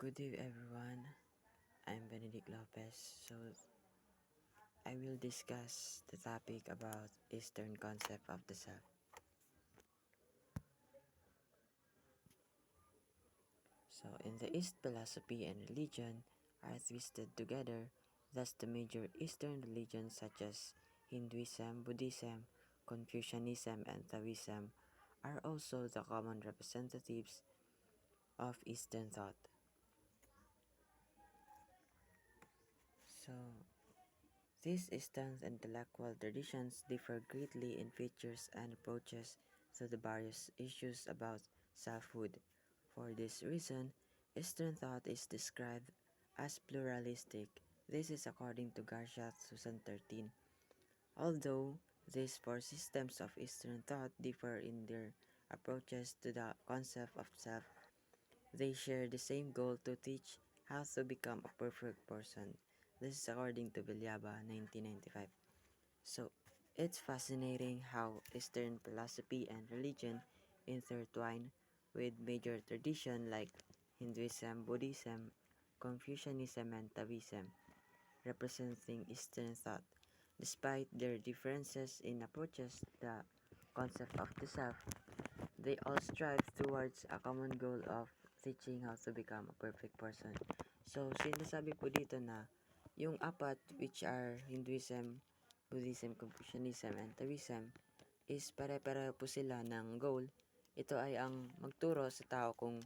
Good day everyone, I'm Benedict Lopez. I will discuss the topic about Eastern concept of the self. In the East, philosophy and religion are twisted together. Thus the major Eastern religions such as Hinduism, Buddhism, Confucianism, and Taoism are also the common representatives of Eastern thought. So These Eastern intellectual traditions differ greatly in features and approaches to the various issues about selfhood. For this reason, Eastern thought is described as pluralistic. This is according to Garcia 2013. Although these four systems of Eastern thought differ in their approaches to the concept of self, they share the same goal to teach how to become a perfect person. This is according to Villaba 1995. So, it's fascinating how Eastern philosophy and religion intertwine with major traditions like Hinduism, Buddhism, Confucianism, and Taoism, representing Eastern thought. Despite their differences in approaches to the concept of the self, they all strive towards a common goal of teaching how to become a perfect person. So, sinasabi po dito na yung apat, which are Hinduism, Buddhism, Confucianism, and Taoism, is pare-pareho po sila ng goal. Ito ay ang magturo sa tao kung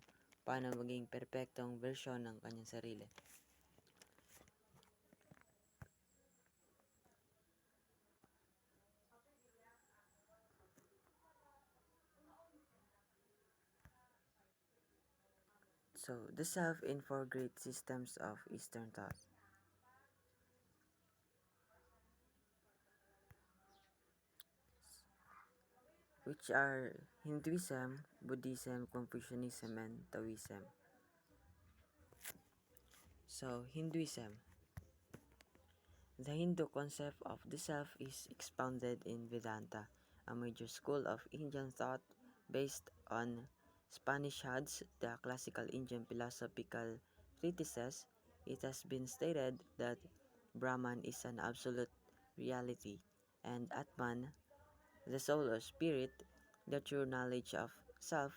paano maging perpektong version ng kanyang sarili. So, the self in four great systems of Eastern thought, which are Hinduism, Buddhism, Confucianism, and Taoism. So, Hinduism. The Hindu concept of the self is expounded in Vedanta, a major school of Indian thought based on Upanishads, the classical Indian philosophical treatises. It has been stated that Brahman is an absolute reality, and Atman, the soul or spirit, the true knowledge of self,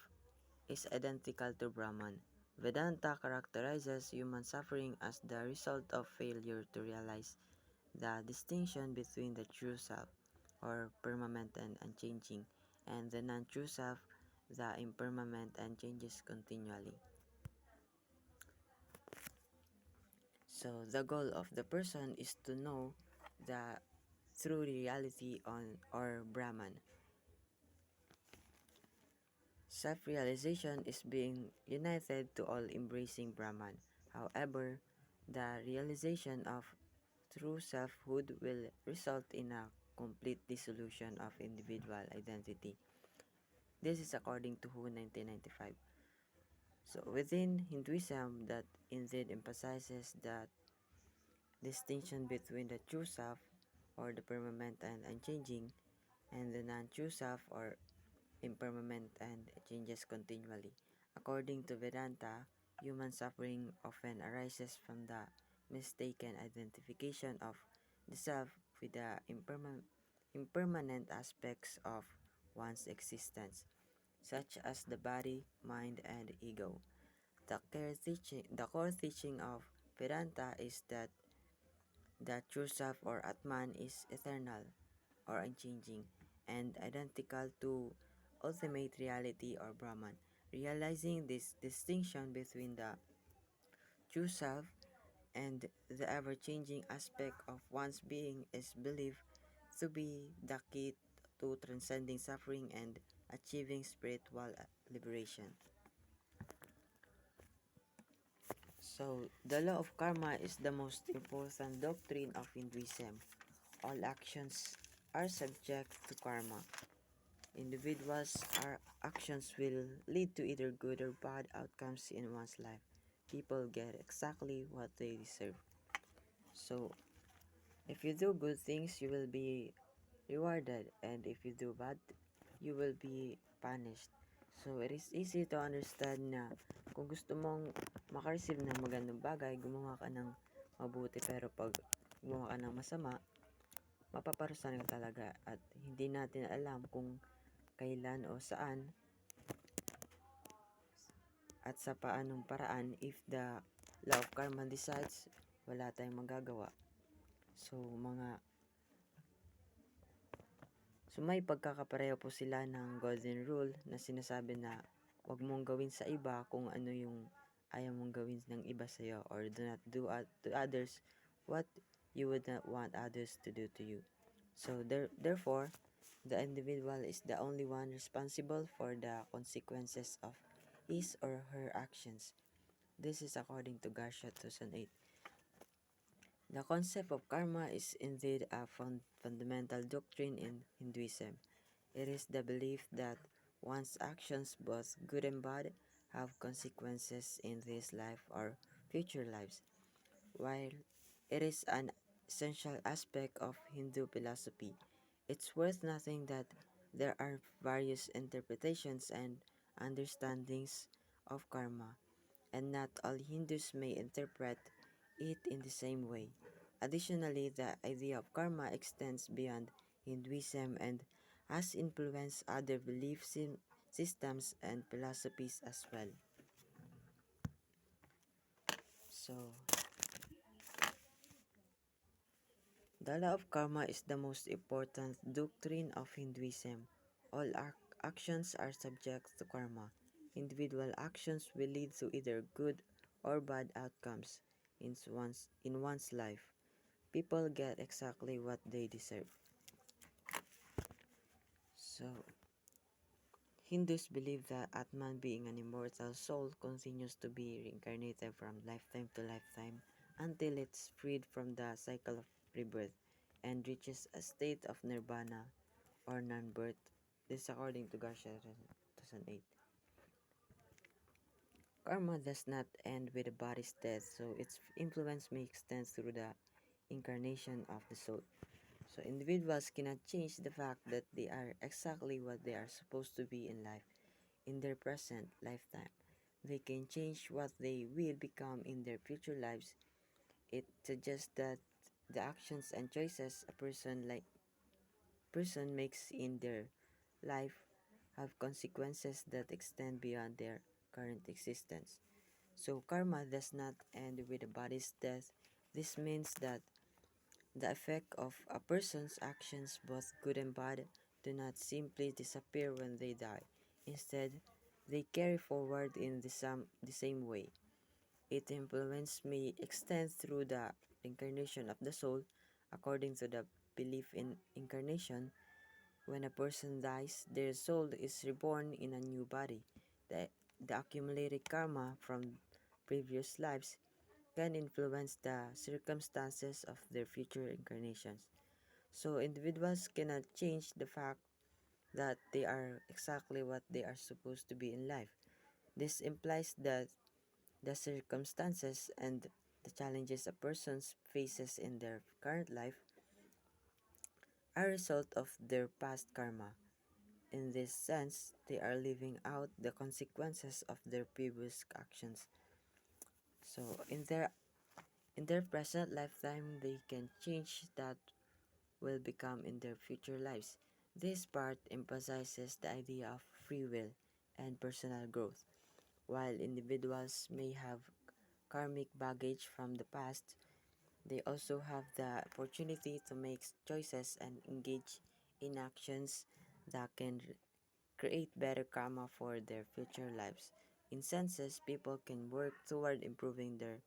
is identical to Brahman. Vedanta characterizes human suffering as the result of failure to realize the distinction between the true self, or permanent and unchanging, and the non-true self, the impermanent and changes continually. So the goal of the person is to know the true reality on or Brahman. Self-realization is being united to all embracing Brahman. However, the realization of true selfhood will result in a complete dissolution of individual identity. This is according to WHO 1995. So within Hinduism, that indeed emphasizes the distinction between the true self, or the permanent and unchanging, and the non-true self, or impermanent and changes continually. According to Vedanta, human suffering often arises from the mistaken identification of the self with the impermanent aspects of one's existence, such as the body, mind, and ego. The core teaching of Vedanta is that the true self or Atman is eternal or unchanging and identical to ultimate reality or Brahman. Realizing this distinction between the true self and the ever-changing aspect of one's being is believed to be the key to transcending suffering and achieving spiritual liberation. So, the law of karma is the most important doctrine of Hinduism. All actions are subject to karma. Individuals' actions will lead to either good or bad outcomes in one's life. People get exactly what they deserve. So, if you do good things, you will be rewarded, and if you do bad, you will be punished. So, it is easy to understand na kung gusto mong makareceive ng magandang bagay, gumawa ka ng mabuti. Pero pag gumawa ka ng masama, mapaparusahan ka talaga. At hindi natin alam kung kailan o saan at sa paanong paraan. If the law of karma decides, wala tayong magagawa. So, may pagkakapareho po sila ng golden rule na sinasabi na huwag mong gawin sa iba kung ano yung ayaw mong gawin ng iba sa iyo, or do not do to others what you would not want others to do to you. So, therefore, the individual is the only one responsible for the consequences of his or her actions. This is according to Garsha 2008. The concept of karma is indeed a fundamental doctrine in Hinduism. It is the belief that one's actions, both good and bad, have consequences in this life or future lives. While it is an essential aspect of Hindu philosophy, it's worth noting that there are various interpretations and understandings of karma, and not all Hindus may interpret it in the same way. Additionally, the idea of karma extends beyond Hinduism and has influenced other belief systems and philosophies as well. So, the law of karma is the most important doctrine of Hinduism. All actions are subject to karma. Individual actions will lead to either good or bad outcomes in one's life. People get exactly what they deserve. So, Hindus believe that Atman, being an immortal soul, continues to be reincarnated from lifetime to lifetime until it's freed from the cycle of rebirth and reaches a state of nirvana or non-birth. This according to Garsha 2008. Karma does not end with the body's death, so its influence may extend through the incarnation of the soul. So individuals cannot change the fact that they are exactly what they are supposed to be in life in their present lifetime. They can change what they will become in their future lives. It suggests that the actions and choices a person makes in their life have consequences that extend beyond their current existence. So karma does not end with the body's death. This means that the effect of a person's actions, both good and bad, do not simply disappear when they die. Instead, they carry forward in the same way. Its influence may extend through the incarnation of the soul. According to the belief in incarnation, when a person dies, their soul is reborn in a new body. The accumulated karma from previous lives can influence the circumstances of their future incarnations. So individuals cannot change the fact that they are exactly what they are supposed to be in life. This implies that the circumstances and the challenges a person faces in their current life are a result of their past karma. In this sense, they are living out the consequences of their previous actions. So in their present lifetime, they can change that will become in their future lives. This part emphasizes the idea of free will and personal growth. While individuals may have karmic baggage from the past, they also have the opportunity to make choices and engage in actions that can create better karma for their future lives. In senses, people can work toward improving their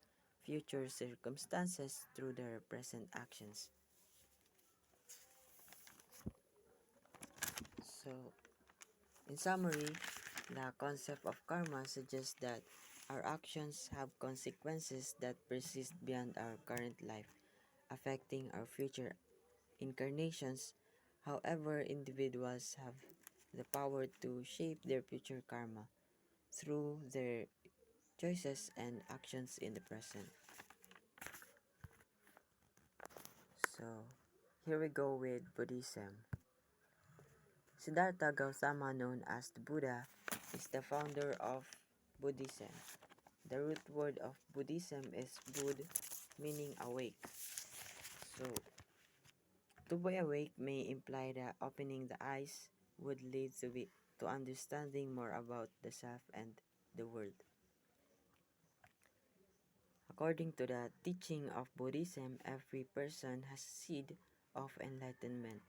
future circumstances through their present actions. So, in summary, the concept of karma suggests that our actions have consequences that persist beyond our current life, affecting our future incarnations. However, individuals have the power to shape their future karma through their choices and actions in the present. So, here we go with Buddhism. Siddhartha Gautama, known as the Buddha, is the founder of Buddhism. The root word of Buddhism is Bud, meaning awake. So, to be awake may imply that opening the eyes would lead to understanding more about the self and the world. According to the teaching of Buddhism, every person has seed of enlightenment,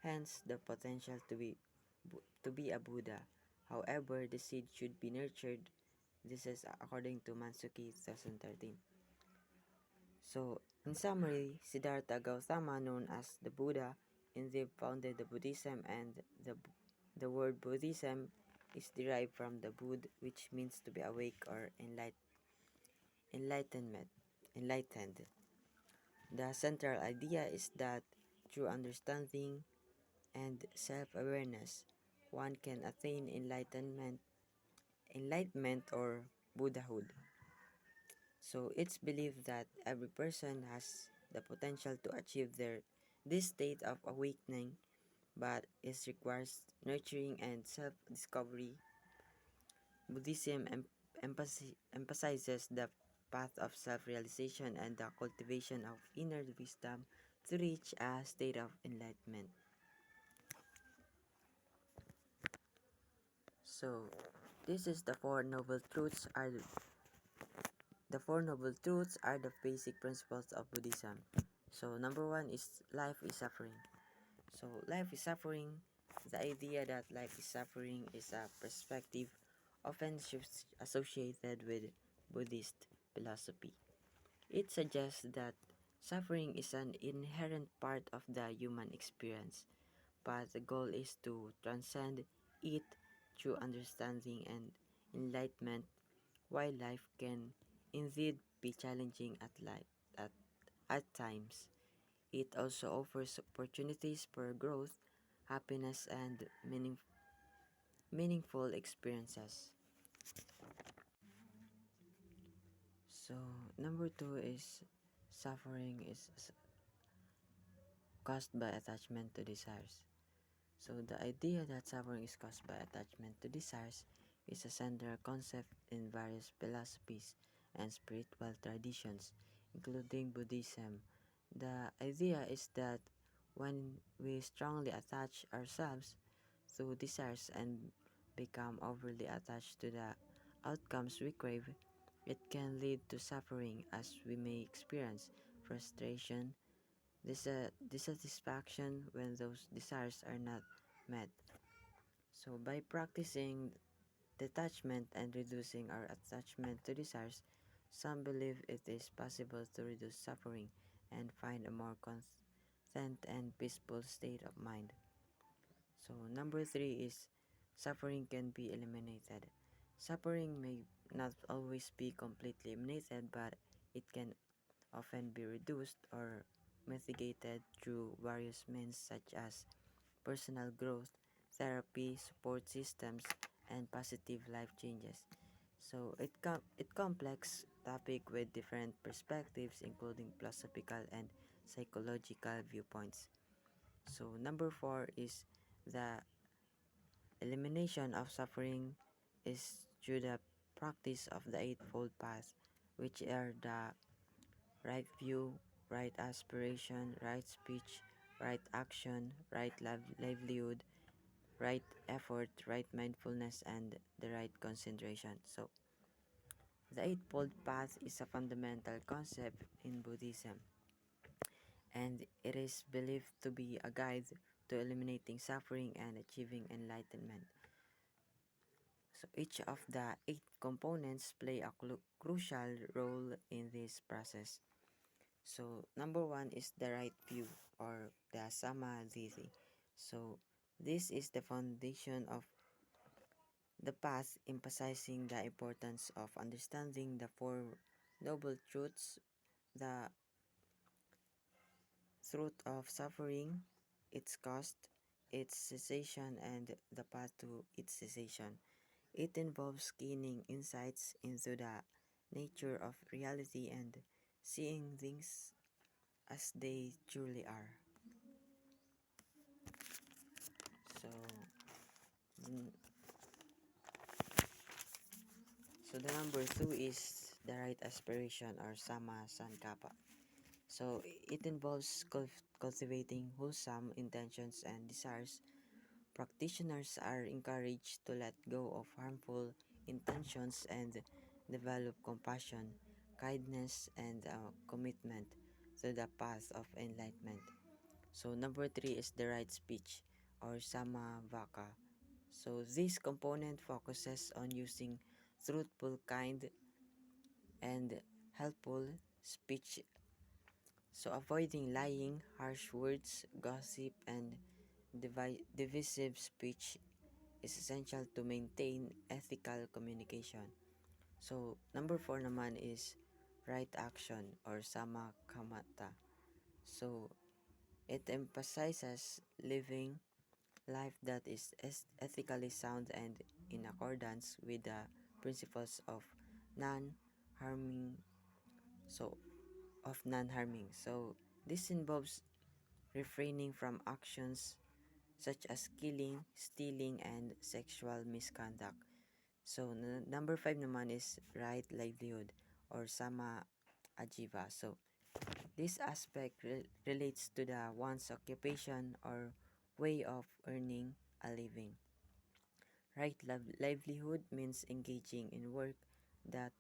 hence the potential to be a Buddha. However, the seed should be nurtured. This is according to Mansuki 2013. So, in summary, Siddhartha Gautama, known as the Buddha, indeed founded the Buddhism, and the word Buddhism is derived from the Bud, which means to be awake or enlightenment, enlightened. The central idea is that through understanding and self-awareness, one can attain enlightenment or Buddhahood. So it's believed that every person has the potential to achieve this state of awakening, but it requires nurturing and self-discovery. Buddhism emphasizes the path of self-realization and the cultivation of inner wisdom to reach a state of enlightenment. So, this is the Four Noble Truths are the basic principles of Buddhism. So, number one is life is suffering. So, life is suffering. The idea that life is suffering is a perspective often associated with Buddhist philosophy. It suggests that suffering is an inherent part of the human experience, but the goal is to transcend it through understanding and enlightenment. While life can indeed be challenging at, at times, it also offers opportunities for growth, happiness, and meaningful experiences. So, number two is suffering is caused by attachment to desires. So, the idea that suffering is caused by attachment to desires is a central concept in various philosophies and spiritual traditions, including Buddhism. The idea is that when we strongly attach ourselves to desires and become overly attached to the outcomes we crave, it can lead to suffering as we may experience frustration, dissatisfaction when those desires are not met. So, by practicing detachment and reducing our attachment to desires, some believe it is possible to reduce suffering and find a more content and peaceful state of mind. So, number three is suffering can be eliminated. Suffering may not always be completely eliminated, but it can often be reduced or mitigated through various means such as personal growth, therapy, support systems, and positive life changes. So it complex topic with different perspectives including philosophical and psychological viewpoints. So number 4 is the elimination of suffering is through the practice of the Eightfold Path, which are the right view, right aspiration, right speech, right action, right livelihood, right effort, right mindfulness, and the right concentration. So, the Eightfold Path is a fundamental concept in Buddhism, and it is believed to be a guide to eliminating suffering and achieving enlightenment. So, each of the 8 components play a crucial role in this process. So, number 1 is the right view or the samadhi. So, this is the foundation of the path, emphasizing the importance of understanding the Four Noble Truths, the truth of suffering, its cost, its cessation, and the path to its cessation. It involves gaining insights into the nature of reality and seeing things as they truly are. So, So the number two is the right aspiration or sama sankapa. So it involves cultivating wholesome intentions and desires. Practitioners are encouraged to let go of harmful intentions and develop compassion, kindness, and commitment to the path of enlightenment. So number three is the right speech or samavaka. So this component focuses on using truthful, kind, and helpful speech. So avoiding lying, harsh words, gossip, and divisive speech is essential to maintain ethical communication. So number four naman is right action or sama kamata. So it emphasizes living life that is ethically sound and in accordance with the principles of non-harming so non-harming. So this involves refraining from actions such as killing, stealing, and sexual misconduct. So number five naman is right livelihood or sama ajiva. So this aspect relates to the one's occupation or way of earning a living. Right livelihood means engaging in work that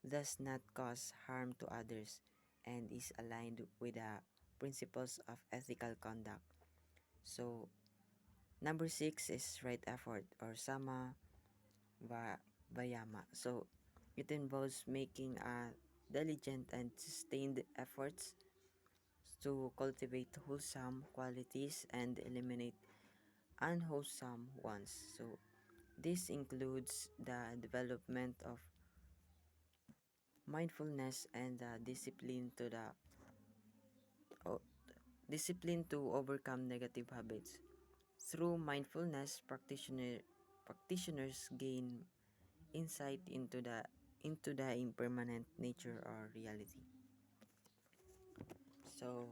does not cause harm to others and is aligned with the principles of ethical conduct. So, number six is right effort or sama vayama. So, it involves making a diligent and sustained efforts to cultivate wholesome qualities and eliminate unwholesome ones. So, this includes the development of mindfulness and the o- discipline to overcome negative habits. Through mindfulness, practitioners gain insight into the impermanent nature or reality. So,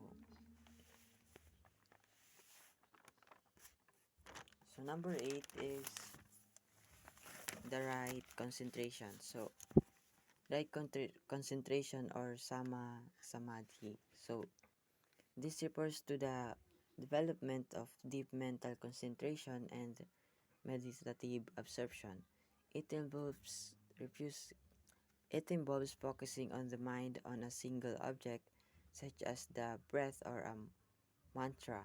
number 8 is the right concentration. So, concentration or samadhi. So, this refers to the development of deep mental concentration and meditative absorption. It involves refuse it involves focusing on the mind on a single object such as the breath or a mantra.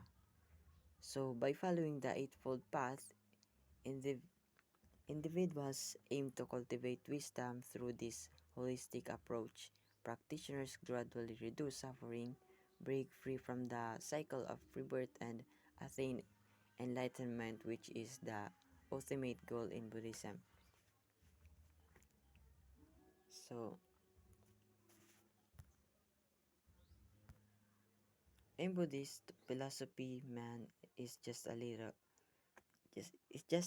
So by following the eightfold path, indiv- individuals aim to cultivate wisdom through this holistic approach. Practitioners gradually reduce suffering, break free from the cycle of rebirth, and attain enlightenment, which is the ultimate goal in Buddhism. So, in Buddhist philosophy, man is just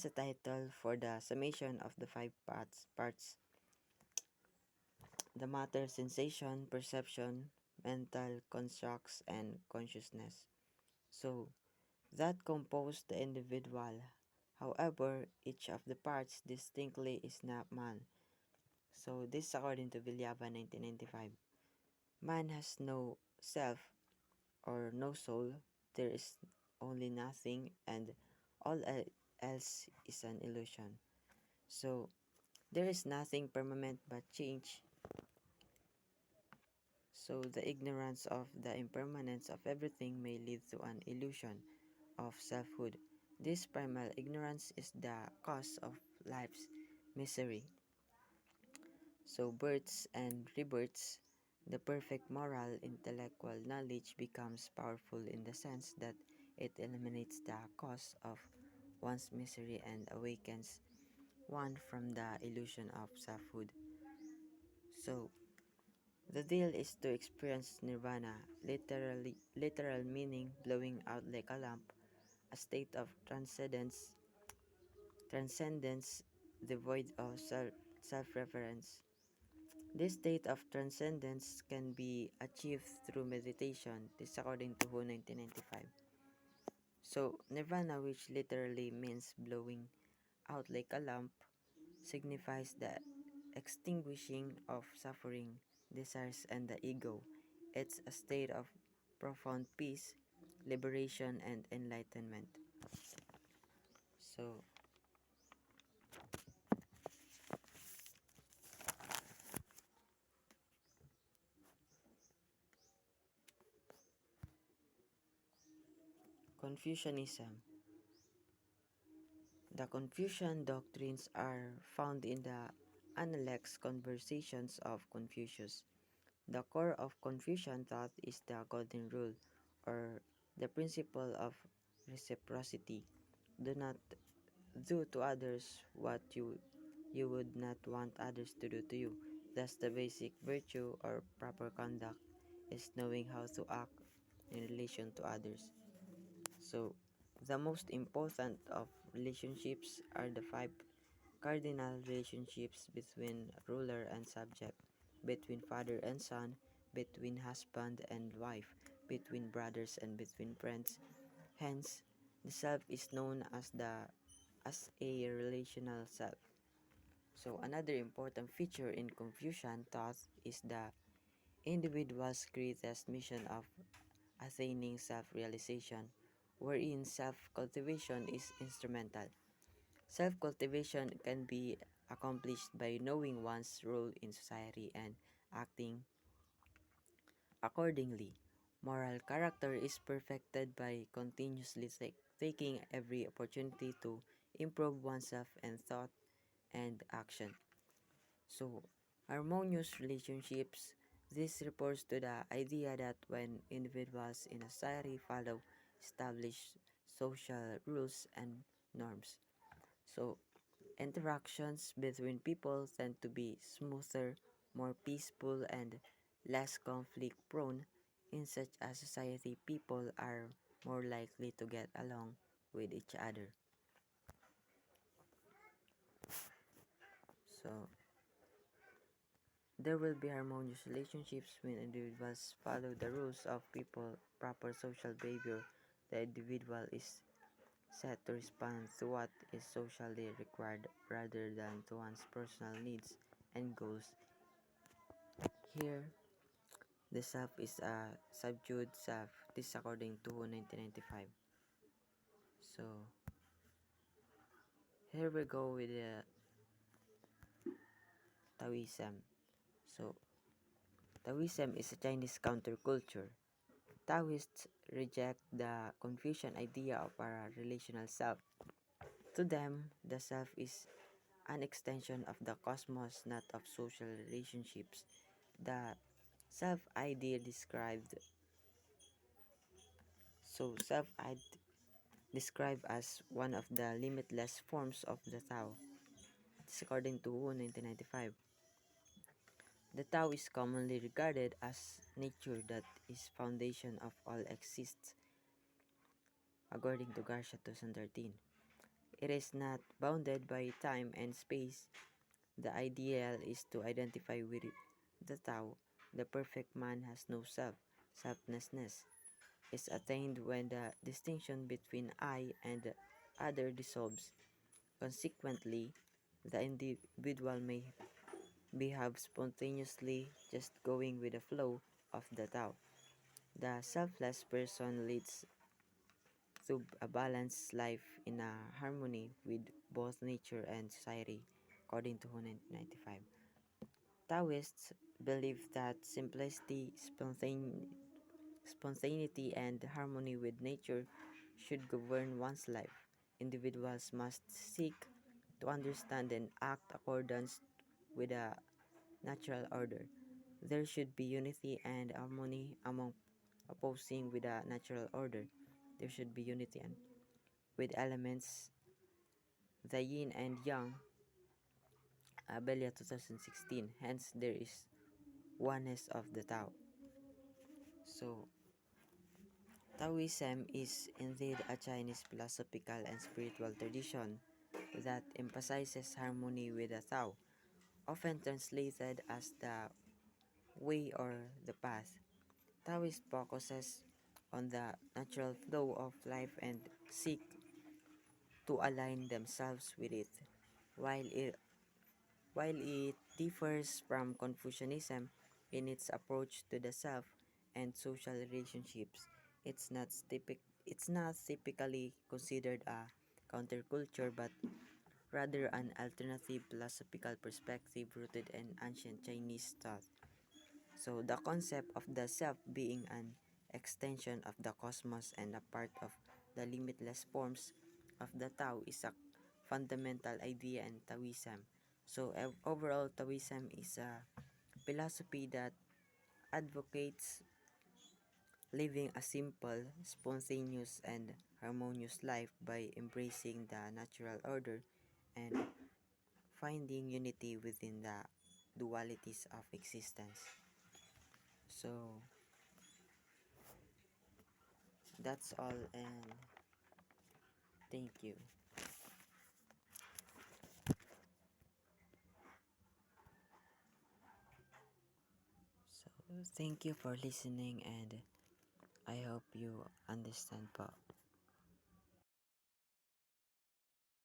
a title for the summation of the five parts: the matter, sensation, perception, mental constructs, and consciousness. So, that compose the individual. However, each of the parts distinctly is not man. So, this according to Vilyava 1995. Man has no self or no soul. There is only nothing, and all else is an illusion. So, there is nothing permanent but change. So, the ignorance of the impermanence of everything may lead to an illusion of selfhood. This primal ignorance is the cause of life's misery. So, births and rebirths, the perfect moral intellectual knowledge becomes powerful in the sense that it eliminates the cause of one's misery and awakens one from the illusion of selfhood. So, the deal is to experience nirvana, literal meaning blowing out like a lamp, a state of transcendence devoid of self-reference. This state of transcendence can be achieved through meditation, this according to WHO 1995. So, nirvana, which literally means blowing out like a lamp, signifies the extinguishing of suffering, desires, and the ego. It's a state of profound peace, liberation, and enlightenment. So, Confucianism. The Confucian doctrines are found in the Analects Conversations of Confucius. The core of Confucian thought is the Golden Rule, or the principle of reciprocity. Do not do to others what you would not want others to do to you. Thus, the basic virtue or proper conduct is knowing how to act in relation to others. So, the most important of relationships are the five cardinal relationships between ruler and subject, between father and son, between husband and wife, between brothers and between friends. Hence, the self is known as a relational self. So another important feature in Confucian thought is the individual's greatest mission of attaining self-realization, wherein self-cultivation is instrumental. Self-cultivation can be accomplished by knowing one's role in society and acting accordingly. Moral character is perfected by continuously taking every opportunity to improve oneself in thought and action. So, harmonious relationships. This refers to the idea that when individuals in a society follow established social rules and norms, so interactions between people tend to be smoother, more peaceful, and less conflict prone. In such a society, people are more likely to get along with each other. So, there will be harmonious relationships when individuals follow the rules of people, proper social behavior. The individual is set to respond to what is socially required rather than to one's personal needs and goals. Here, the self is a subdued self. This according to 1995. So, here we go with the Taoism. So, Taoism is a Chinese counterculture. Taoists reject the Confucian idea of a relational self. To them, the self is an extension of the cosmos, not of social relationships. The self idea described as one of the limitless forms of the Tao. This according to Wu 1995. The Tao is commonly regarded as nature that is foundation of all exists, according to Garcia 2013. It is not bounded by time and space. The ideal is to identify with it. The Tao, the perfect man, has no self. Selflessness is attained when the distinction between I and the other dissolves. Consequently, the individual may behave spontaneously, just going with the flow of the Tao. The selfless person leads to a balanced life in a harmony with both nature and society, according to 1995. Taoists believe that simplicity, spontaneity, and harmony with nature should govern one's life. Individuals must seek to understand and act accordance with a natural order. There should be unity and harmony among opposing with a natural order. There should be unity and with elements the yin and yang, Abelia 2016. Hence, there is oneness of the Tao. So, Taoism is indeed a Chinese philosophical and spiritual tradition that emphasizes harmony with the Tao, often translated as the way or the path. Taoist focuses on the natural flow of life and seek to align themselves with it, while it differs from Confucianism in its approach to the self and social relationships. It's not typically considered a counterculture but rather an alternative philosophical perspective rooted in ancient Chinese thought. So the concept of the self being an extension of the cosmos and a part of the limitless forms of the Tao is a fundamental idea in Taoism. So overall, Taoism is a philosophy that advocates living a simple, spontaneous, and harmonious life by embracing the natural order and finding unity within the dualities of existence. So that's all, and thank you. So thank you for listening, and I hope you understand po.